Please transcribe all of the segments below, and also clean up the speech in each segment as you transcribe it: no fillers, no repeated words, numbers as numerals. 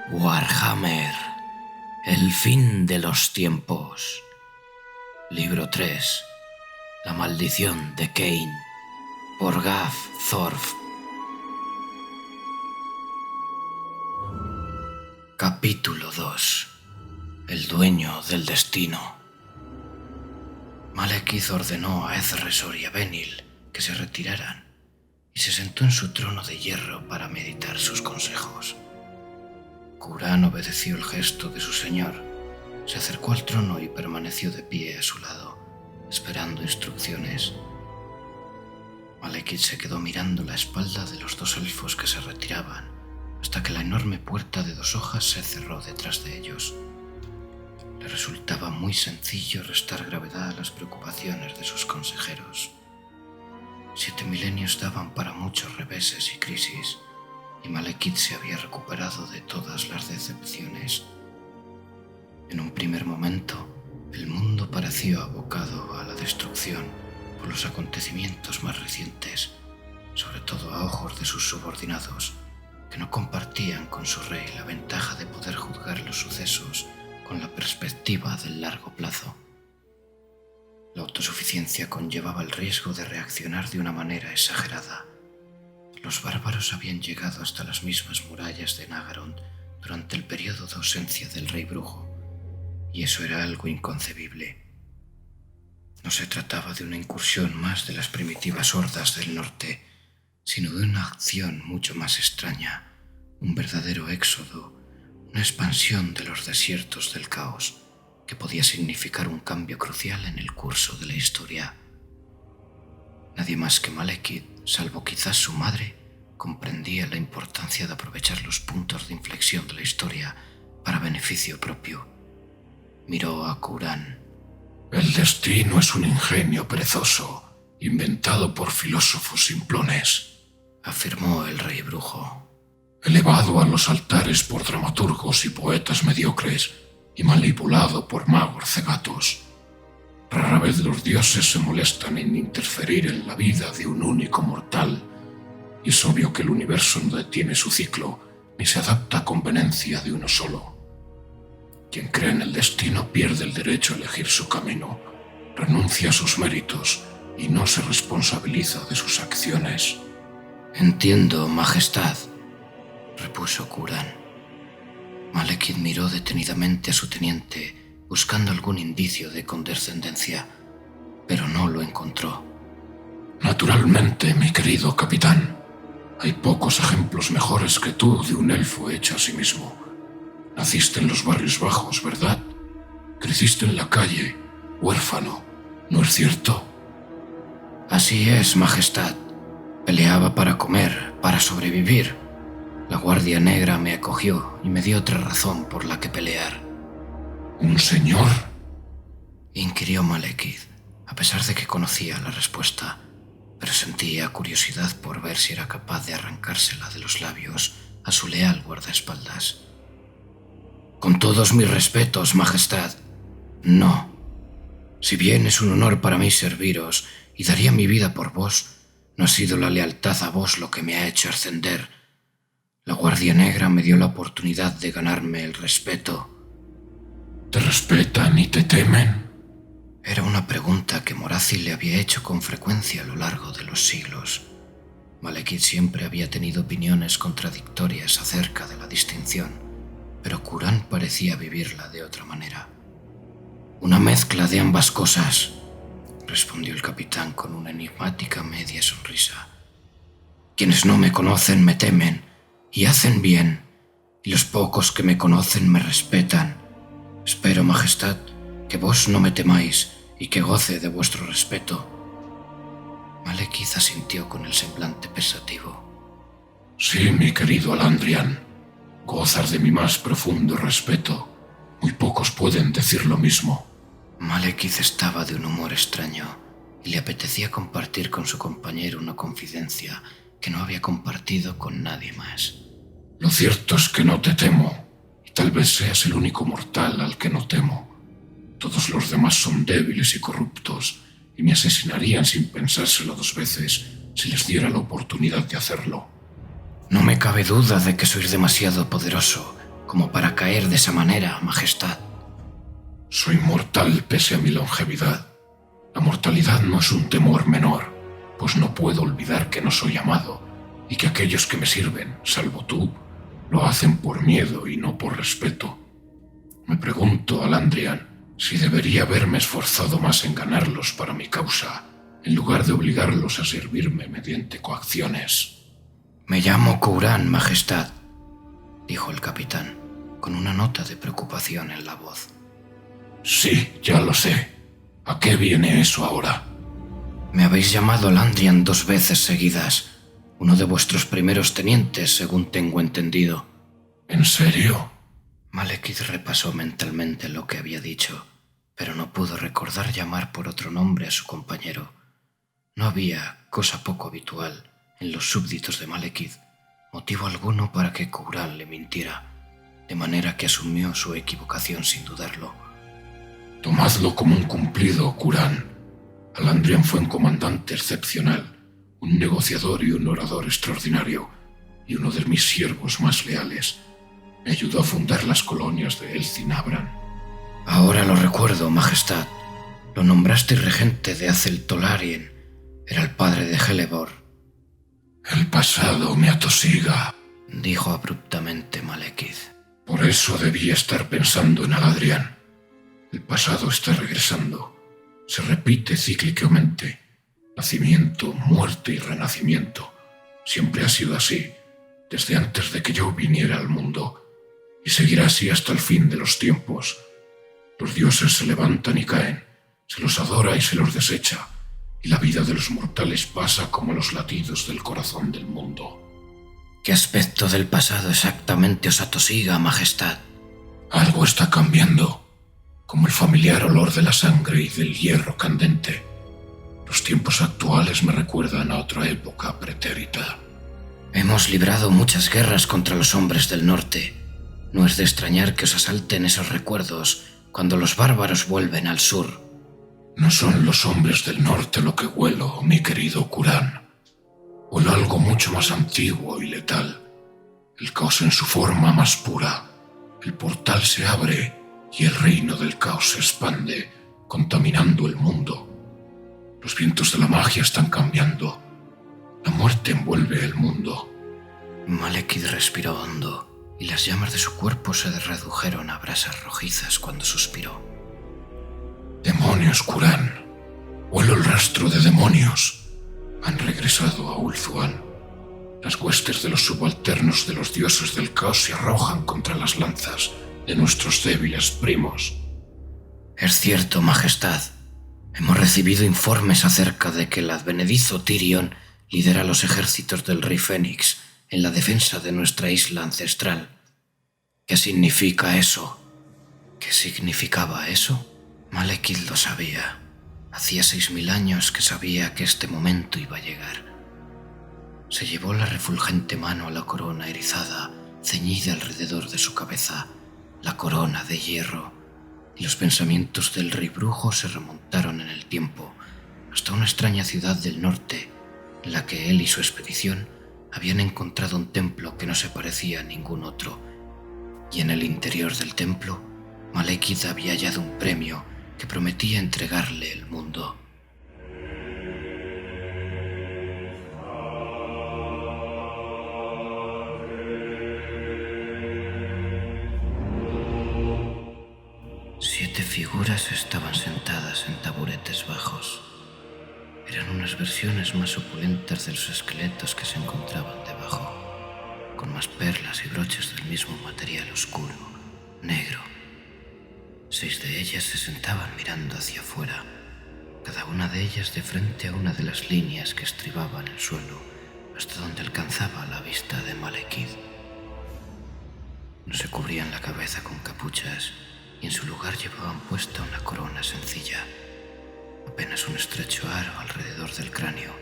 Warhammer, el fin de los tiempos. Libro 3. La maldición de Khaine, por Gav Thorf. Capítulo 2. El dueño del destino. Malekith ordenó a Ezresor y a Benil que se retiraran y se sentó en su trono de hierro para meditar sus consejos. Khurán obedeció el gesto de su señor, se acercó al trono y permaneció de pie a su lado, esperando instrucciones. Malekith se quedó mirando la espalda de los dos elfos que se retiraban, hasta que la enorme puerta de 2 hojas se cerró detrás de ellos. Le resultaba muy sencillo restar gravedad a las preocupaciones de sus consejeros. 7 milenios daban para muchos reveses y crisis, y Malekith se había recuperado de todas las decepciones. En un primer momento, el mundo pareció abocado a la destrucción por los acontecimientos más recientes, sobre todo a ojos de sus subordinados, que no compartían con su rey la ventaja de poder juzgar los sucesos con la perspectiva del largo plazo. La autosuficiencia conllevaba el riesgo de reaccionar de una manera exagerada. Los bárbaros habían llegado hasta las mismas murallas de Nagaroth durante el periodo de ausencia del rey brujo, y eso era algo inconcebible. No se trataba de una incursión más de las primitivas hordas del norte, sino de una acción mucho más extraña, un verdadero éxodo, una expansión de los desiertos del caos, que podía significar un cambio crucial en el curso de la historia. Nadie más que Malekith, salvo quizás su madre, comprendía la importancia de aprovechar los puntos de inflexión de la historia para beneficio propio. Miró a Khurán. El destino es un ingenio perezoso, inventado por filósofos simplones, afirmó el rey brujo. Elevado a los altares por dramaturgos y poetas mediocres y manipulado por magos cegatos. Rara vez los dioses se molestan en interferir en la vida de un único mortal, y es obvio que el universo no detiene su ciclo ni se adapta a conveniencia de uno solo. Quien cree en el destino pierde el derecho a elegir su camino, renuncia a sus méritos y no se responsabiliza de sus acciones. Entiendo, Majestad, repuso Khurán. Malekith miró detenidamente a su teniente, buscando algún indicio de condescendencia, pero no lo encontró. Naturalmente, mi querido capitán, hay pocos ejemplos mejores que tú de un elfo hecho a sí mismo. Naciste en los barrios bajos, ¿verdad? Creciste en la calle, huérfano, ¿no es cierto? Así es, Majestad. Peleaba para comer, para sobrevivir. La Guardia Negra me acogió y me dio otra razón por la que pelear. ¿Un señor?, inquirió Malekith, a pesar de que conocía la respuesta, pero sentía curiosidad por ver si era capaz de arrancársela de los labios a su leal guardaespaldas. Con todos mis respetos, Majestad, no. Si bien es un honor para mí serviros y daría mi vida por vos, no ha sido la lealtad a vos lo que me ha hecho ascender. La Guardia Negra me dio la oportunidad de ganarme el respeto. ¿Te respetan y te temen? Era una pregunta que Morathi le había hecho con frecuencia a lo largo de los siglos. Malekith siempre había tenido opiniones contradictorias acerca de la distinción, pero Khurán parecía vivirla de otra manera. Una mezcla de ambas cosas, respondió el capitán con una enigmática media sonrisa. Quienes no me conocen me temen y hacen bien, y los pocos que me conocen me respetan. Espero, Majestad, que vos no me temáis y que goce de vuestro respeto. Malekith asintió con el semblante pensativo. Sí, mi querido Alandrian, gozas de mi más profundo respeto. Muy pocos pueden decir lo mismo. Malekith estaba de un humor extraño y le apetecía compartir con su compañero una confidencia que no había compartido con nadie más. Lo cierto es que no te temo, y tal vez seas el único mortal al que no temo. Todos los demás son débiles y corruptos, y me asesinarían sin pensárselo 2 veces si les diera la oportunidad de hacerlo. No me cabe duda de que sois demasiado poderoso como para caer de esa manera, Majestad? Soy mortal pese a mi longevidad. La mortalidad no es un temor menor, pues no puedo olvidar que no soy amado y que aquellos que me sirven, salvo tú, lo hacen por miedo y no por respeto. Me pregunto, Alandrian, si debería haberme esforzado más en ganarlos para mi causa, en lugar de obligarlos a servirme mediante coacciones. Me llamo Kuran, Majestad, dijo el capitán, con una nota de preocupación en la voz. Sí, ya lo sé. ¿A qué viene eso ahora? Me habéis llamado Landrian 2 veces seguidas, uno de vuestros primeros tenientes, según tengo entendido. ¿En serio? Malekith repasó mentalmente lo que había dicho, pero no pudo recordar llamar por otro nombre a su compañero. No había, cosa poco habitual, en los súbditos de Malekith, motivo alguno para que Kuran le mintiera, de manera que asumió su equivocación sin dudarlo. Tomadlo como un cumplido, Kuran. Alandrian fue un comandante excepcional, un negociador y un orador extraordinario, y uno de mis siervos más leales. Me ayudó a fundar las colonias de Elcinabran. Ahora lo recuerdo, Majestad. Lo nombraste regente de Azeltolarien. Era el padre de Helebor. El pasado me atosiga, dijo abruptamente Malekith. Por eso debía estar pensando en Aladrian. El pasado está regresando. Se repite cíclicamente. Nacimiento, muerte y renacimiento. Siempre ha sido así, desde antes de que yo viniera al mundo. Y seguirá así hasta el fin de los tiempos. Los dioses se levantan y caen, se los adora y se los desecha, y la vida de los mortales pasa como los latidos del corazón del mundo. ¿Qué aspecto del pasado exactamente os atosiga, Majestad? Algo está cambiando, como el familiar olor de la sangre y del hierro candente. Los tiempos actuales me recuerdan a otra época pretérita. Hemos librado muchas guerras contra los hombres del norte. No es de extrañar que os asalten esos recuerdos cuando los bárbaros vuelven al sur. No son los hombres del norte lo que huelo, mi querido Kuran. Huelo algo mucho más antiguo y letal. El caos en su forma más pura. El portal se abre y el reino del caos se expande, contaminando el mundo. Los vientos de la magia están cambiando. La muerte envuelve el mundo. Malekith respiró hondo, y las llamas de su cuerpo se redujeron a brasas rojizas cuando suspiró. ¡Demonios, Kuran! Huelo el rastro de demonios. Han regresado a Ulthuan. Las huestes de los subalternos de los dioses del caos se arrojan contra las lanzas de nuestros débiles primos. Es cierto, Majestad. Hemos recibido informes acerca de que el advenedizo Tyrion lidera los ejércitos del Rey Fénix en la defensa de nuestra isla ancestral. ¿Qué significa eso? ¿Qué significaba eso? Malekith lo sabía. Hacía 6000 años que sabía que este momento iba a llegar. Se llevó la refulgente mano a la corona erizada, ceñida alrededor de su cabeza, la corona de hierro, y los pensamientos del rey brujo se remontaron en el tiempo hasta una extraña ciudad del norte, en la que él y su expedición habían encontrado un templo que no se parecía a ningún otro, y en el interior del templo, Malekith había hallado un premio que prometía entregarle el mundo. Siete figuras estaban sentadas en taburetes bajos. Eran unas versiones más opulentas de los esqueletos que se encontraban debajo, con más perlas y broches del mismo material oscuro, negro. 6 de ellas se sentaban mirando hacia afuera, cada una de ellas de frente a una de las líneas que estribaban el suelo, hasta donde alcanzaba la vista de Malekith. No se cubrían la cabeza con capuchas, y en su lugar llevaban puesta una corona sencilla, apenas un estrecho aro alrededor del cráneo,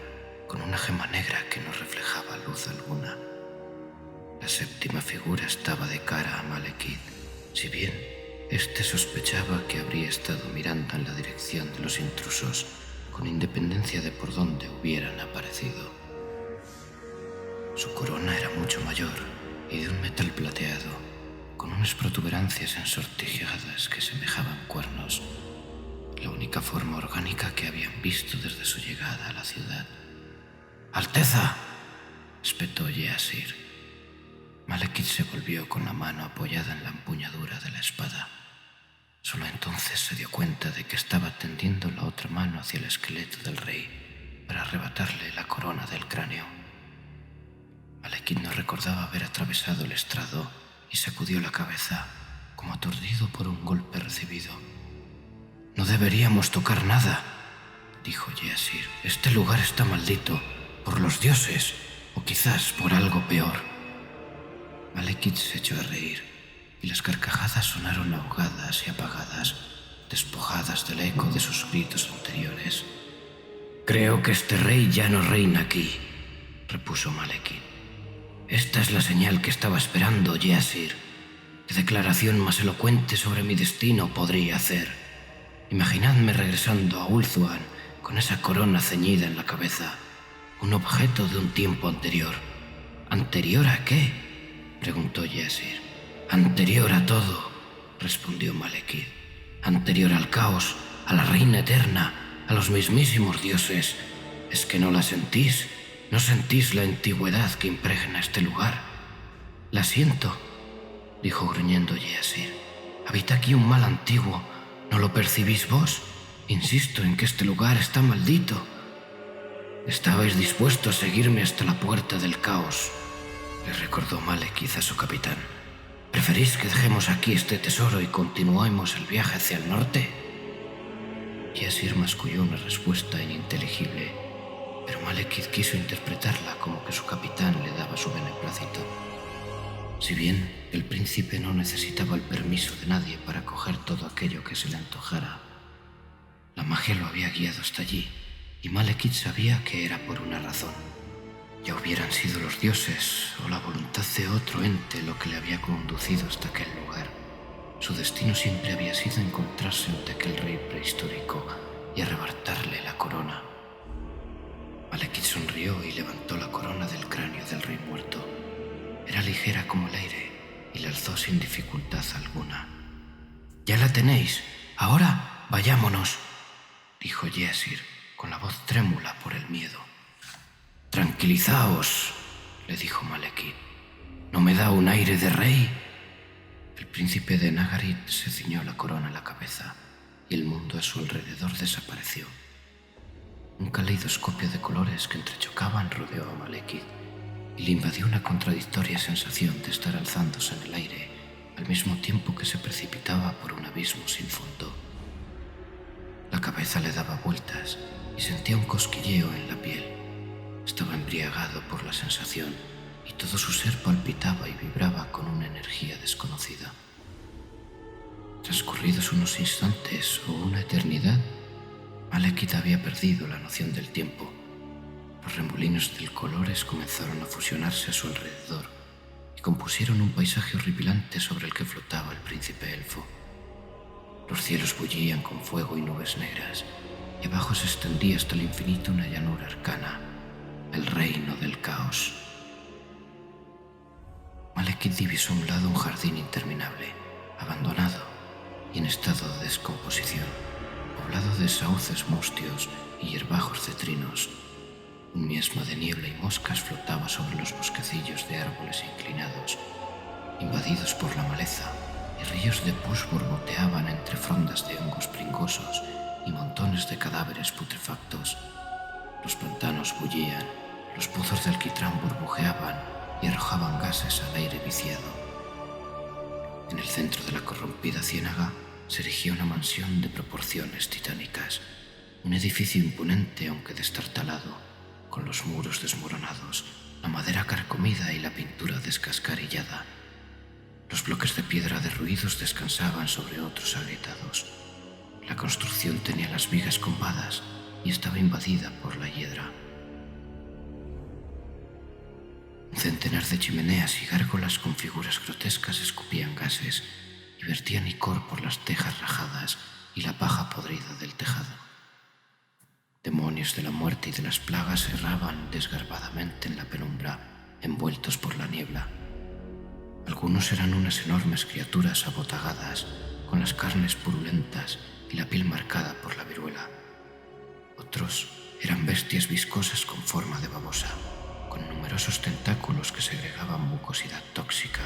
con una gema negra que no reflejaba luz alguna. La 7ª figura estaba de cara a Malekith, si bien éste sospechaba que habría estado mirando en la dirección de los intrusos, con independencia de por dónde hubieran aparecido. Su corona era mucho mayor y de un metal plateado, con unas protuberancias ensortijadas que semejaban cuernos, la única forma orgánica que habían visto desde su llegada a la ciudad. «¡Alteza!», espetó Yeasir. Malekith se volvió con la mano apoyada en la empuñadura de la espada. Solo entonces se dio cuenta de que estaba tendiendo la otra mano hacia el esqueleto del rey para arrebatarle la corona del cráneo. Malekith no recordaba haber atravesado el estrado y sacudió la cabeza, como aturdido por un golpe recibido. «No deberíamos tocar nada», dijo Yeasir. «Este lugar está maldito, por los dioses, o quizás por algo peor». Malekith se echó a reír, y las carcajadas sonaron ahogadas y apagadas, despojadas del eco de sus gritos anteriores. «Creo que este rey ya no reina aquí», repuso Malekith. «Esta es la señal que estaba esperando, Yeasir. ¿Qué declaración más elocuente sobre mi destino podría hacer? Imaginadme regresando a Ulthuan con esa corona ceñida en la cabeza, un objeto de un tiempo anterior». «¿Anterior a qué?», preguntó Yeasir. «Anterior a todo», respondió Malekith. «Anterior al caos, a la reina eterna, a los mismísimos dioses. ¿Es que no la sentís? ¿No sentís la antigüedad que impregna este lugar?» «La siento», dijo gruñendo Yeasir. «Habita aquí un mal antiguo. ¿No lo percibís vos? Insisto en que este lugar está maldito». «Estabais dispuesto a seguirme hasta la puerta del caos», le recordó Malekith a su capitán. «¿Preferís que dejemos aquí este tesoro y continuemos el viaje hacia el norte?» Yeasir masculló una respuesta ininteligible, pero Malekith quiso interpretarla como que su capitán le daba su beneplácito. Si bien el príncipe no necesitaba el permiso de nadie para coger todo aquello que se le antojara, la magia lo había guiado hasta allí, y Malekith sabía que era por una razón. Ya hubieran sido los dioses o la voluntad de otro ente lo que le había conducido hasta aquel lugar. Su destino siempre había sido encontrarse ante aquel rey prehistórico y arrebatarle la corona. Malekith sonrió y levantó la corona del cráneo del rey muerto. Era ligera como el aire y la alzó sin dificultad alguna. «Ya la tenéis. Ahora vayámonos», dijo Yeasir, con la voz trémula por el miedo. «Tranquilizaos», le dijo Malekith. «¿No me da un aire de rey?» El príncipe de Nagarythe se ciñó la corona en la cabeza y el mundo a su alrededor desapareció. Un caleidoscopio de colores que entrechocaban rodeó a Malekith y le invadió una contradictoria sensación de estar alzándose en el aire al mismo tiempo que se precipitaba por un abismo sin fondo. La cabeza le daba vueltas y sentía un cosquilleo en la piel. Estaba embriagado por la sensación y todo su ser palpitaba y vibraba con una energía desconocida. Transcurridos unos instantes o una eternidad, Malekith había perdido la noción del tiempo. Los remolinos de colores comenzaron a fusionarse a su alrededor y compusieron un paisaje horripilante sobre el que flotaba el príncipe elfo. Los cielos bullían con fuego y nubes negras, y abajo se extendía hasta el infinito una llanura arcana, el reino del caos. Malekith divisó a un lado un jardín interminable, abandonado y en estado de descomposición, poblado de sauces mustios y hierbajos cetrinos. Un miasma de niebla y moscas flotaba sobre los bosquecillos de árboles inclinados, invadidos por la maleza, y ríos de pus borboteaban entre frondas de hongos pringosos y montones de cadáveres putrefactos. Los pantanos bullían, los pozos de alquitrán burbujeaban y arrojaban gases al aire viciado. En el centro de la corrompida ciénaga se erigía una mansión de proporciones titánicas, un edificio imponente aunque destartalado, con los muros desmoronados, la madera carcomida y la pintura descascarillada. Los bloques de piedra derruidos descansaban sobre otros agrietados. La construcción tenía las vigas combadas y estaba invadida por la hiedra. Un centenar de chimeneas y gárgolas con figuras grotescas escupían gases y vertían icor por las tejas rajadas y la paja podrida del tejado. Demonios de la muerte y de las plagas erraban desgarbadamente en la penumbra, envueltos por la niebla. Algunos eran unas enormes criaturas abotagadas, con las carnes purulentas y la piel marcada por la viruela. Otros eran bestias viscosas con forma de babosa, con numerosos tentáculos que segregaban mucosidad tóxica.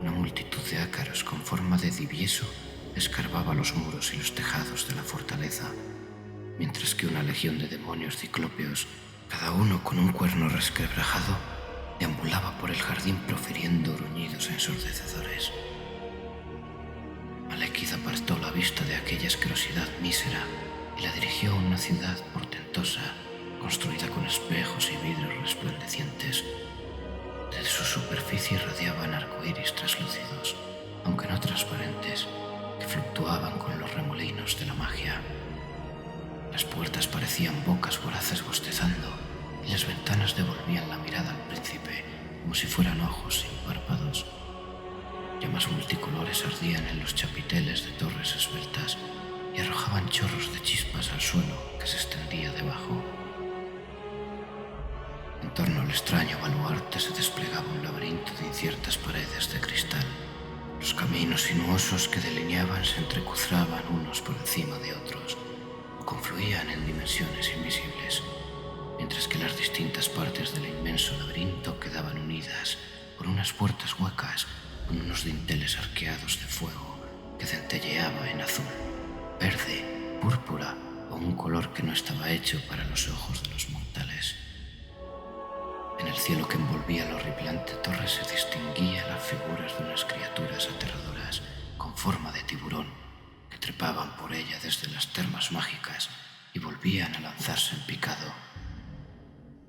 Una multitud de ácaros con forma de divieso escarbaba los muros y los tejados de la fortaleza, mientras que una legión de demonios ciclópeos, cada uno con un cuerno resquebrajado, deambulaba por el jardín profiriendo gruñidos ensordecedores. Malekith apartó la vista de aquella asquerosidad mísera y la dirigió a una ciudad portentosa, construida con espejos y vidrios resplandecientes. De su superficie irradiaban arcoíris traslúcidos, aunque no transparentes, que fluctuaban con los remolinos de la magia. Las puertas parecían bocas voraces bostezando, y las ventanas devolvían la mirada al príncipe como si fueran ojos sin párpados. Llamas multicolores ardían en los chapiteles de torres esbeltas y arrojaban chorros de chispas al suelo que se extendía debajo. En torno al extraño baluarte se desplegaba un laberinto de inciertas paredes de cristal. Los caminos sinuosos que delineaban se entrecruzaban unos por encima de otros o confluían en dimensiones invisibles, mientras que las distintas partes del inmenso laberinto quedaban unidas por unas puertas huecas con unos dinteles arqueados de fuego que centelleaba en azul, verde, púrpura o un color que no estaba hecho para los ojos de los mortales. En el cielo que envolvía la horripilante torre se distinguían las figuras de unas criaturas aterradoras con forma de tiburón que trepaban por ella desde las termas mágicas y volvían a lanzarse en picado.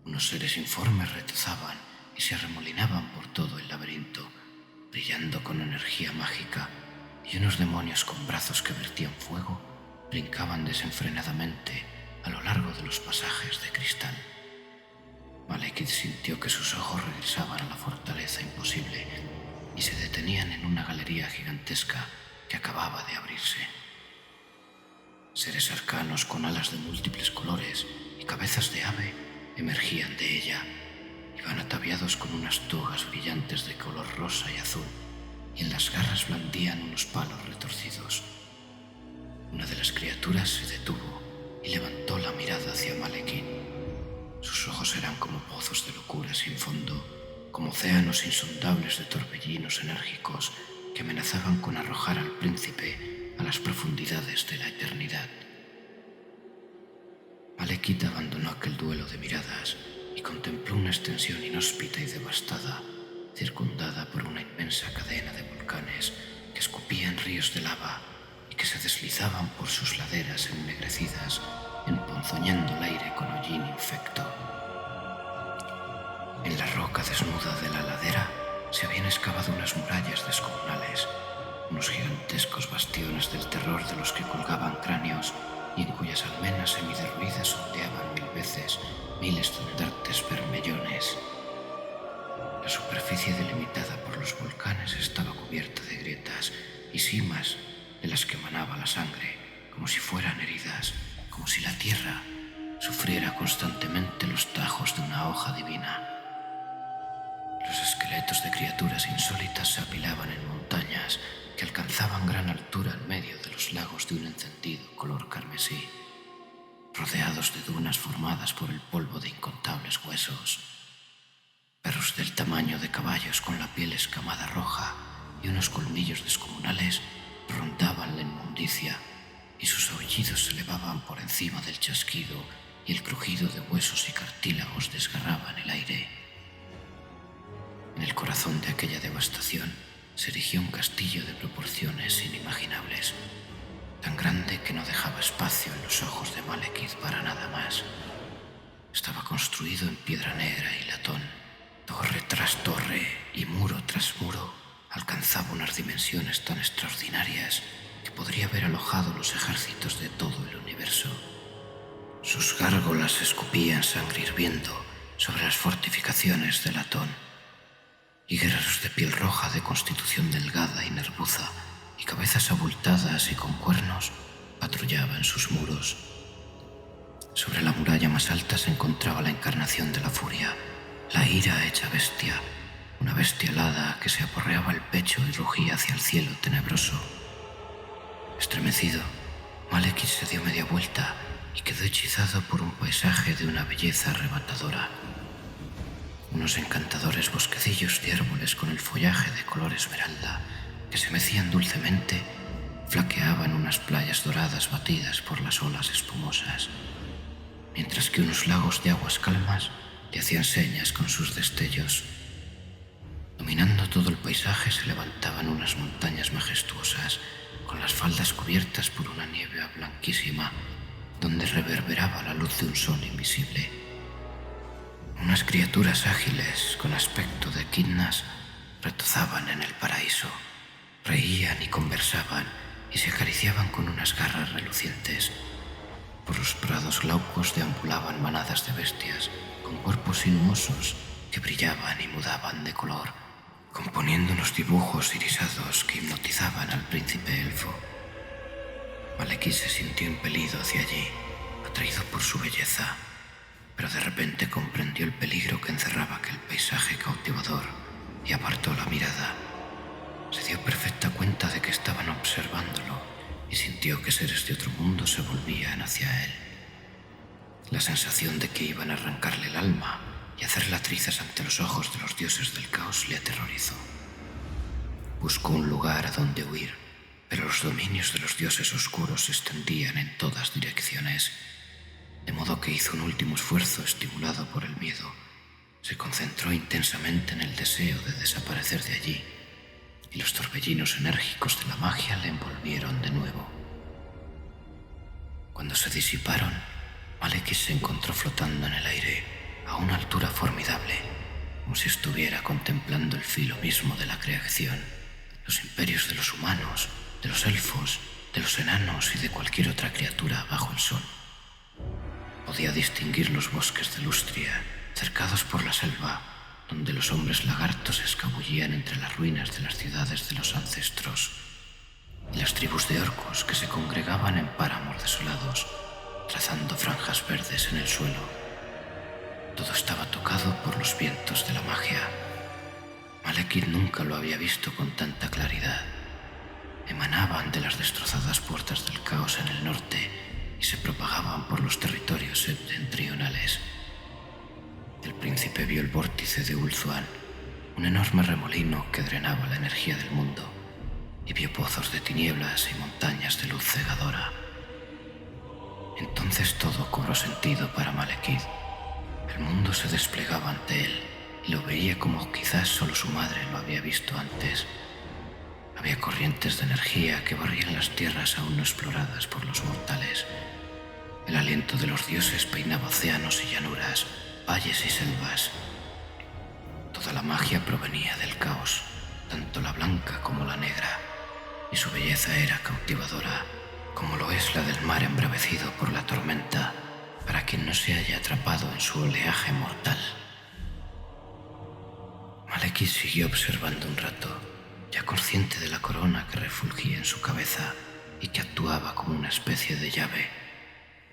Unos seres informes retozaban y se arremolinaban por todo el laberinto, brillando con energía mágica, y unos demonios con brazos que vertían fuego brincaban desenfrenadamente a lo largo de los pasajes de cristal. Malekith sintió que sus ojos regresaban a la fortaleza imposible y se detenían en una galería gigantesca que acababa de abrirse. Seres arcanos con alas de múltiples colores y cabezas de ave emergían de ella. Iban ataviados con unas togas brillantes de color rosa y azul, y en las garras blandían unos palos retorcidos. Una de las criaturas se detuvo y levantó la mirada hacia Malekith. Sus ojos eran como pozos de locura sin fondo, como océanos insondables de torbellinos enérgicos que amenazaban con arrojar al príncipe a las profundidades de la eternidad. Malekith abandonó aquel duelo de miradas y contempló una extensión inhóspita y devastada, circundada por una inmensa cadena de volcanes que escupían ríos de lava y que se deslizaban por sus laderas ennegrecidas, emponzoñando el aire con hollín infecto. En la roca desnuda de la ladera se habían excavado unas murallas descomunales, unos gigantescos bastiones del terror de los que colgaban cráneos y en cuyas almenas semiderruidas ondeaban mil veces miles de andartes bermellones. La superficie delimitada por los volcanes estaba cubierta de grietas y simas de las que emanaba la sangre, como si fueran heridas, como si la tierra sufriera constantemente los tajos de una hoja divina. Los esqueletos de criaturas insólitas se apilaban en montañas que alcanzaban gran altura en medio de los lagos de un encendido color carmesí, rodeados de dunas formadas por el polvo de incontables huesos. Perros del tamaño de caballos con la piel escamada roja y unos colmillos descomunales rondaban la inmundicia, y sus aullidos se elevaban por encima del chasquido y el crujido de huesos y cartílagos desgarraban el aire. En el corazón de aquella devastación se erigió un castillo de proporciones inimaginables, tan grande que no dejaba espacio en los ojos de Malekith para nada más. Estaba construido en piedra negra y latón. Torre tras torre y muro tras muro alcanzaba unas dimensiones tan extraordinarias que podría haber alojado los ejércitos de todo el universo. Sus gárgolas escupían sangre hirviendo sobre las fortificaciones de latón, y guerreros de piel roja de constitución delgada y nervuza y cabezas abultadas y con cuernos patrullaban sus muros. Sobre la muralla más alta se encontraba la encarnación de la furia, la ira hecha bestia, una bestia alada que se aporreaba el pecho y rugía hacia el cielo tenebroso. Estremecido, Malekith se dio media vuelta y quedó hechizado por un paisaje de una belleza arrebatadora. Unos encantadores bosquecillos de árboles con el follaje de color esmeralda que se mecían dulcemente flaqueaban unas playas doradas batidas por las olas espumosas, mientras que unos lagos de aguas calmas le hacían señas con sus destellos. Dominando todo el paisaje se levantaban unas montañas majestuosas, con las faldas cubiertas por una nieve blanquísima, donde reverberaba la luz de un sol invisible. Unas criaturas ágiles, con aspecto de equidnas, retozaban en el paraíso, reían y conversaban, y se acariciaban con unas garras relucientes. Por los prados glaucos deambulaban manadas de bestias, con cuerpos sinuosos que brillaban y mudaban de color, componiendo unos dibujos irisados que hipnotizaban al príncipe elfo. Malekith se sintió impelido hacia allí, atraído por su belleza, pero de repente comprendió el peligro que encerraba aquel paisaje cautivador y apartó la mirada. Se dio perfecta cuenta de que estaban observándolo y sintió que seres de otro mundo se volvían hacia él. La sensación de que iban a arrancarle el alma y hacerla trizas ante los ojos de los dioses del caos le aterrorizó. Buscó un lugar a donde huir, pero los dominios de los dioses oscuros se extendían en todas direcciones, de modo que hizo un último esfuerzo estimulado por el miedo. Se concentró intensamente en el deseo de desaparecer de allí, y los torbellinos enérgicos de la magia le envolvieron de nuevo. Cuando se disiparon, Malekith se encontró flotando en el aire a una altura formidable, como si estuviera contemplando el filo mismo de la creación, los imperios de los humanos, de los elfos, de los enanos y de cualquier otra criatura bajo el sol. Podía distinguir los bosques de Lustria, cercados por la selva, donde los hombres lagartos se escabullían entre las ruinas de las ciudades de los ancestros, y las tribus de orcos que se congregaban en páramos desolados, trazando franjas verdes en el suelo. Todo estaba tocado por los vientos de la magia. Malekith nunca lo había visto con tanta claridad. Emanaban de las destrozadas puertas del caos en el norte y se propagaban por los territorios septentrionales. El príncipe vio el vórtice de Ulthuan, un enorme remolino que drenaba la energía del mundo, y vio pozos de tinieblas y montañas de luz cegadora. Entonces todo cobró sentido para Malekith. El mundo se desplegaba ante él y lo veía como quizás solo su madre lo había visto antes. Había corrientes de energía que barrían las tierras aún no exploradas por los mortales. El aliento de los dioses peinaba océanos y llanuras, valles y selvas. Toda la magia provenía del caos, tanto la blanca como la negra, y su belleza era cautivadora, como lo es la del mar embravecido por la tormenta, para quien no se haya atrapado en su oleaje mortal. Malekith siguió observando un rato, ya consciente de la corona que refulgía en su cabeza y que actuaba como una especie de llave.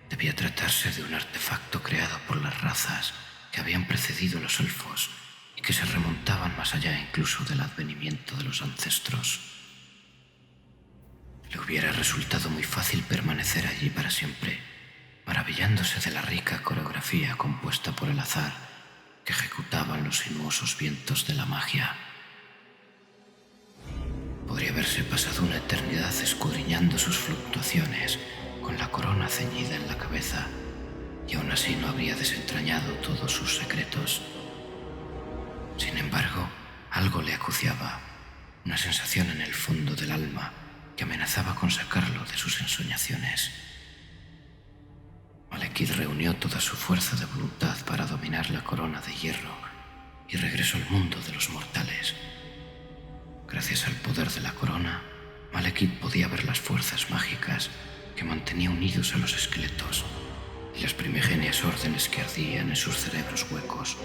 Debía tratarse de un artefacto creado por las razas que habían precedido los elfos y que se remontaban más allá incluso del advenimiento de los ancestros. Le hubiera resultado muy fácil permanecer allí para siempre, maravillándose de la rica coreografía compuesta por el azar que ejecutaban los sinuosos vientos de la magia. Podría haberse pasado una eternidad escudriñando sus fluctuaciones con la corona ceñida en la cabeza, y aún así no habría desentrañado todos sus secretos. Sin embargo, algo le acuciaba, una sensación en el fondo del alma que amenazaba con sacarlo de sus ensoñaciones. Malekith reunió toda su fuerza de voluntad para dominar la corona de hierro y regresó al mundo de los mortales. Gracias al poder de la corona, Malekith podía ver las fuerzas mágicas que mantenía unidos a los esqueletos y las primigenias órdenes que ardían en sus cerebros huecos,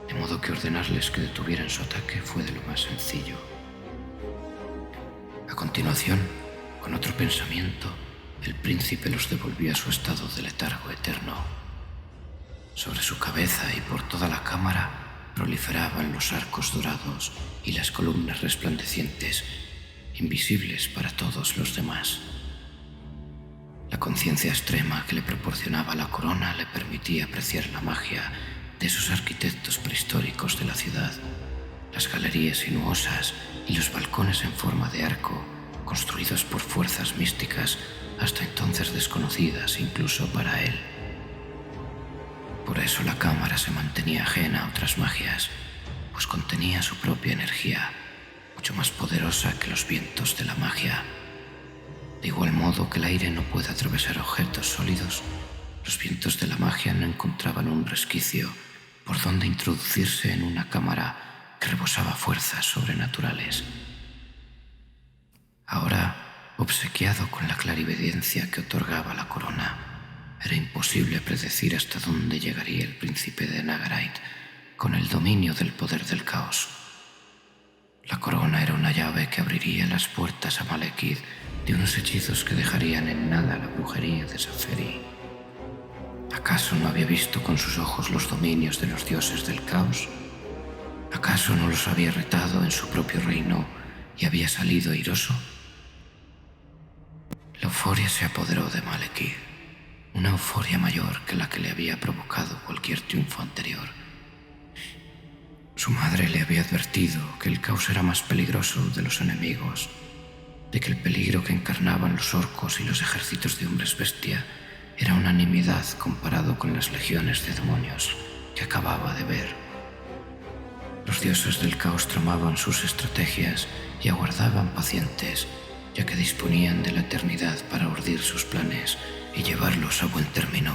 de modo que ordenarles que detuvieran su ataque fue de lo más sencillo. A continuación, con otro pensamiento, el príncipe los devolvió a su estado de letargo eterno. Sobre su cabeza y por toda la cámara proliferaban los arcos dorados y las columnas resplandecientes, invisibles para todos los demás. La conciencia extrema que le proporcionaba la corona le permitía apreciar la magia de esos arquitectos prehistóricos de la ciudad, las galerías sinuosas y los balcones en forma de arco, construidos por fuerzas místicas hasta entonces desconocidas incluso para él. Por eso la cámara se mantenía ajena a otras magias, pues contenía su propia energía, mucho más poderosa que los vientos de la magia. De igual modo que el aire no puede atravesar objetos sólidos, los vientos de la magia no encontraban un resquicio por donde introducirse en una cámara que rebosaba fuerzas sobrenaturales. Ahora, obsequiado con la clarividencia que otorgaba la corona, era imposible predecir hasta dónde llegaría el príncipe de Nagarite con el dominio del poder del caos. La corona era una llave que abriría las puertas a Malekith de unos hechizos que dejarían en nada la brujería de Saferi. ¿Acaso no había visto con sus ojos los dominios de los dioses del caos? ¿Acaso no los había retado en su propio reino y había salido airoso? La euforia se apoderó de Malekith, una euforia mayor que la que le había provocado cualquier triunfo anterior. Su madre le había advertido que el caos era más peligroso de los enemigos, de que el peligro que encarnaban los orcos y los ejércitos de hombres bestia era una nimiedad comparado con las legiones de demonios que acababa de ver. Los dioses del caos tramaban sus estrategias y aguardaban pacientes, ya que disponían de la eternidad para urdir sus planes y llevarlos a buen término.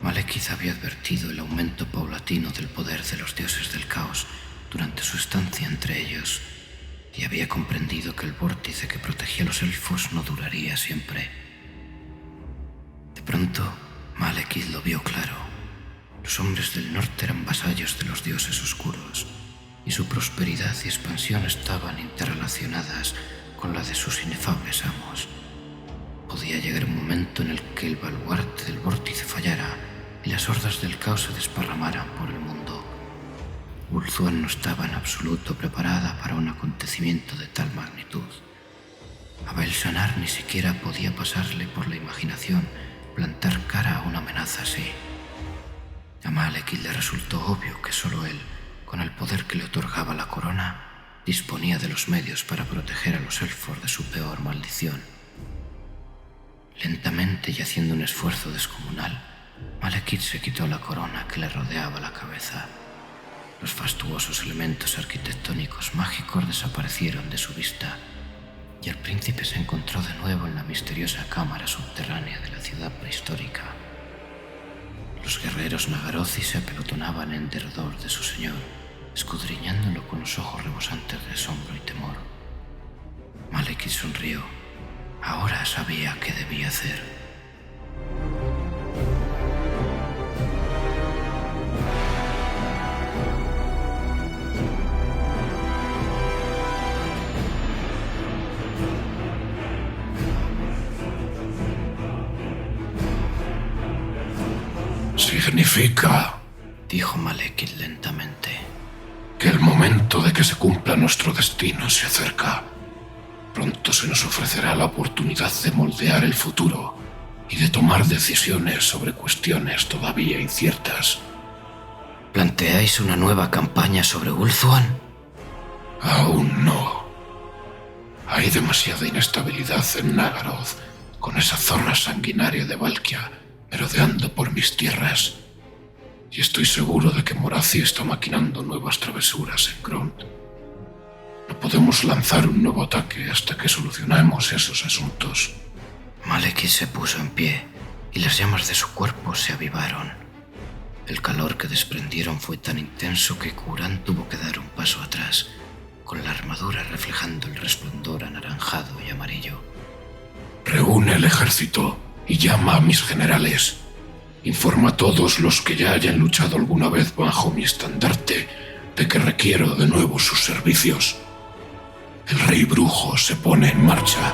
Malekith había advertido el aumento paulatino del poder de los dioses del caos durante su estancia entre ellos, y había comprendido que el vórtice que protegía a los elfos no duraría siempre. De pronto, Malekith lo vio claro. Los hombres del norte eran vasallos de los dioses oscuros, y su prosperidad y expansión estaban interrelacionadas con la de sus inefables amos. Podía llegar un momento en el que el baluarte del vórtice fallara y las hordas del caos se desparramaran por el mundo. Ulthuan no estaba en absoluto preparada para un acontecimiento de tal magnitud. A Bel-Shanar ni siquiera podía pasarle por la imaginación plantar cara a una amenaza así. A Malekith le resultó obvio que solo él, con el poder que le otorgaba la corona, disponía de los medios para proteger a los elfos de su peor maldición. Lentamente y haciendo un esfuerzo descomunal, Malekith se quitó la corona que le rodeaba la cabeza. Los fastuosos elementos arquitectónicos mágicos desaparecieron de su vista, y el príncipe se encontró de nuevo en la misteriosa cámara subterránea de la ciudad prehistórica. Los guerreros Nagarothi se apelotonaban en derredor de su señor, escudriñándolo con los ojos rebosantes de asombro y temor. Malekith sonrió. Ahora sabía qué debía hacer. Significa, dijo Malekith lentamente, que el momento de que se cumpla nuestro destino se acerca. Pronto se nos ofrecerá la oportunidad de moldear el futuro y de tomar decisiones sobre cuestiones todavía inciertas. ¿Planteáis una nueva campaña sobre Ulthuan? Aún no. Hay demasiada inestabilidad en Nagaroth, con esa zorra sanguinaria de Valkia merodeando por mis tierras. Y estoy seguro de que Morathi está maquinando nuevas travesuras en Grond. No podemos lanzar un nuevo ataque hasta que solucionemos esos asuntos. Malekith se puso en pie y las llamas de su cuerpo se avivaron. El calor que desprendieron fue tan intenso que Kuran tuvo que dar un paso atrás, con la armadura reflejando el resplandor anaranjado y amarillo. Reúne el ejército y llama a mis generales. Informa a todos los que ya hayan luchado alguna vez bajo mi estandarte de que requiero de nuevo sus servicios. El rey brujo se pone en marcha.